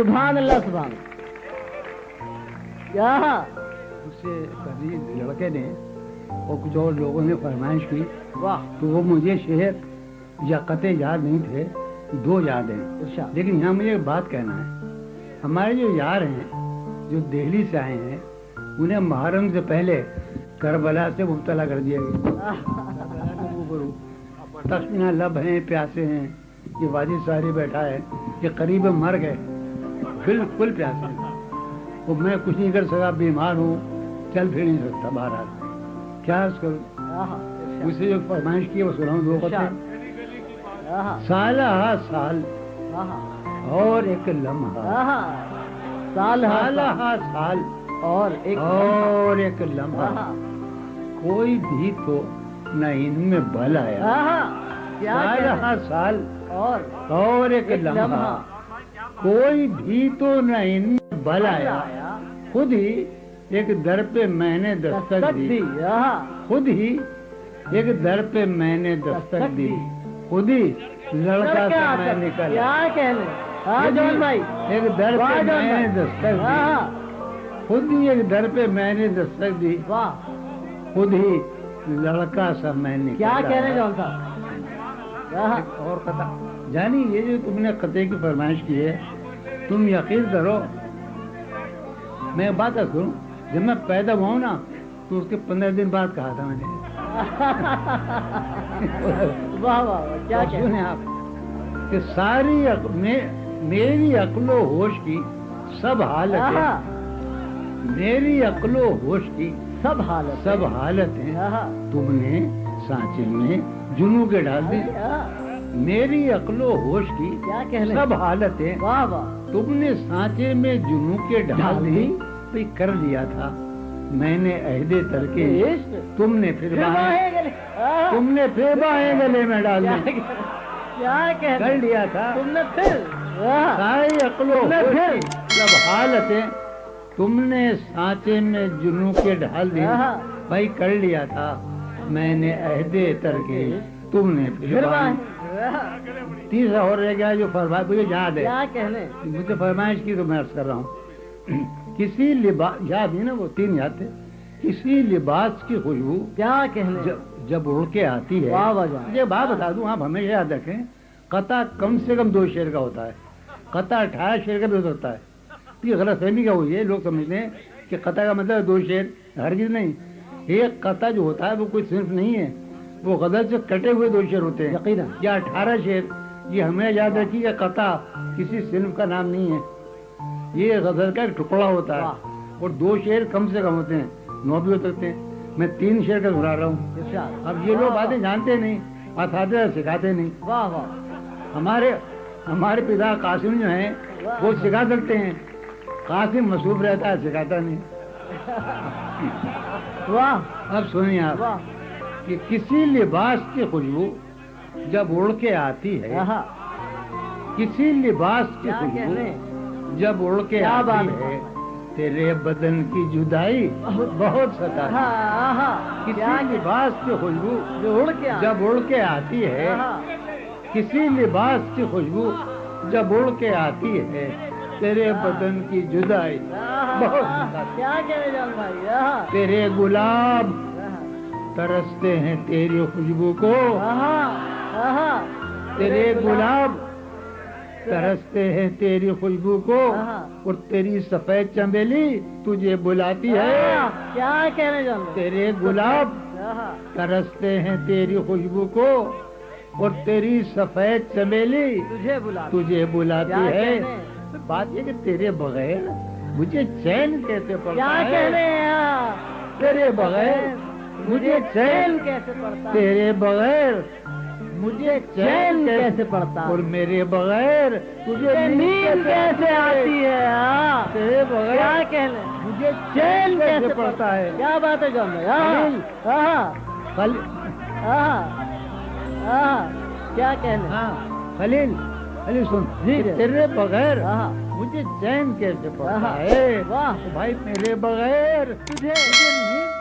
سبحان اللہ سبحان اللہ. کیا اس سے کبھی لڑکے نے اور کچھ اور لوگوں نے فرمائش کی. واہ تو وہ مجھے شعر یا قطع یاد نہیں تھے، دو یاد ہیں. ارشاد. لیکن یہاں مجھے ایک بات کہنا ہے. ہمارے جو یار ہیں جو دہلی سے آئے ہیں انہیں محرم سے پہلے کربلا سے مبتلا کر دیا گیا. تخمینہ لب ہیں، پیاسے ہیں، یہ وادی ساری بیٹھا ہے، یہ قریب مر گئے، بالکل پیاسے ہیں. وہ میں کچھ نہیں کر سکا، بیمار ہوں، چل پھر نہیں سکتا باہر. کیا اس کو مجھ سے جو فرمائش کی وہ سناؤں دو قطعے. سال ہا سال اور ایک لمحہ، سال ہا سال اور ایک لمحہ، کوئی بھی تو نہ ان میں بل آیا. سال ہا سال اور ایک لمحہ، کوئی بھی تو نہ ان میں بل آیا. خود ہی ایک در پہ میں نے دستک دی، خود ہی ایک در پہ میں نے دستک دی، خود ہی لڑکا سے میں نکل. ایک در پہ میں نے دستک دی، خود ہی ایک در پہ میں نے دستک دی، خود ہی لڑکا سا میں نکل. کیا کہنے جان صاحب. اور قطع جانی یہ جو تم نے قطعے کی فرمائش کی ہے، تم یقین کرو میں ایک بات کروں، جب میں پیدا ہوا ہوں نا تو اس کے 15 دن بعد کہا تھا میں نے. واہ واہ کیا سنیں آپ کہ ساری میری عقل و ہوش کی سب حالتیں، میری عقل و ہوش کی سب حالتیں تم نے سانچے میں جنوں کے ڈال دی. میری عقل و ہوش کی سب حالتیں تم نے سانچے میں جنوں کے ڈال دی. تو کر لیا تھا میں نے عہد ترکے، تم نے پھر باہیں گلے میں ڈال دی. کر لیا تھا تم نے پھر ساری عقل و ہوش کی سب حالتیں تم نے سانچے میں جنوں کے ڈال دی. بھائی کر لیا تھا میں نے عہد ترکے، تم نے پھر تیسرا اور رہ گیا جو فرمایا مجھے یاد ہے، مجھے فرمائش کی تو میں عرض کر رہا ہوں. کسی لباس یاد نہیں نا، وہ 3 یاد تھے. کسی لباس کی خوشبو کیا کہنے جب اڑ کے آتی ہے. یہ بات بتا دوں آپ ہمیشہ یاد رکھیں، قطع کم سے کم 2 شعر کا ہوتا ہے، قطع 18 شعر کا بھی ہوتا ہے. یہ غلط فہمی کا ہوئی ہے، لوگ سمجھتے ہیں کہ قطع کا مطلب 2 شعر، ہرگز نہیں. ایک قطع جو ہوتا ہے وہ کوئی صنف نہیں ہے، وہ غزل سے کٹے ہوئے 2 شعر ہوتے ہیں یقینا، یا 18 شعر. یہ ہمیں یاد رکھیے کہ قطع کسی صنف کا نام نہیں ہے، یہ غزل کا ایک ٹکڑا ہوتا ہے. اور 2 شعر کم سے کم ہوتے ہیں، 9 بھی ہو سکتے ہیں. میں 3 شعر کا سنا رہا ہوں. اب یہ لوگ باتیں جانتے نہیں، اساتذہ سکھاتے نہیں. ہمارے پتا قاسم جو ہیں وہ سکھا سکتے ہیں، قاسم مصروف رہتا ہے، سکھاتا نہیں. اب سنیے آپ کہ کسی لباس کی خوشبو جب اڑ کے آتی ہے، کسی لباس کی خوشبو جب اڑ کے آتی ہے، تیرے بدن کی جدائی بہت ستا ہے. کسی لباس کی خوشبو جب اڑ کے آتی ہے، کسی لباس کی خوشبو جب اڑ کے آتی ہے، تیرے بدن کی جدائی بہت ستا ہے. تیرے گلاب ترستے ہیں تیری خوشبو کو، تیرے گلاب ترستے ہیں تیری خوشبو کو، اور تیری سفید چمیلی تجھے بلاتی ہے. کیا کہنے جانا. تیرے گلاب ترستے ہیں تیری خوشبو کو، اور تیری سفید چمیلی تجھے بلاتی ہے. بات یہ کہ تیرے بغیر مجھے چین کیسے پڑتا ہے، تیرے بغیر مجھے چین کیسے پڑتا، تیرے بغیر مجھے چین کیسے پڑتا، اور میرے بغیر تجھے نیند کیسے آتی ہے. تیرے بغیر مجھے چین کیسے پڑتا ہے. کیا بات ہے جان بھائی. کیا کہنے. خلیل سن، تیرے بغیر مجھے چین کیسے پڑتا ہے. بھائی میرے بغیر تجھے نیند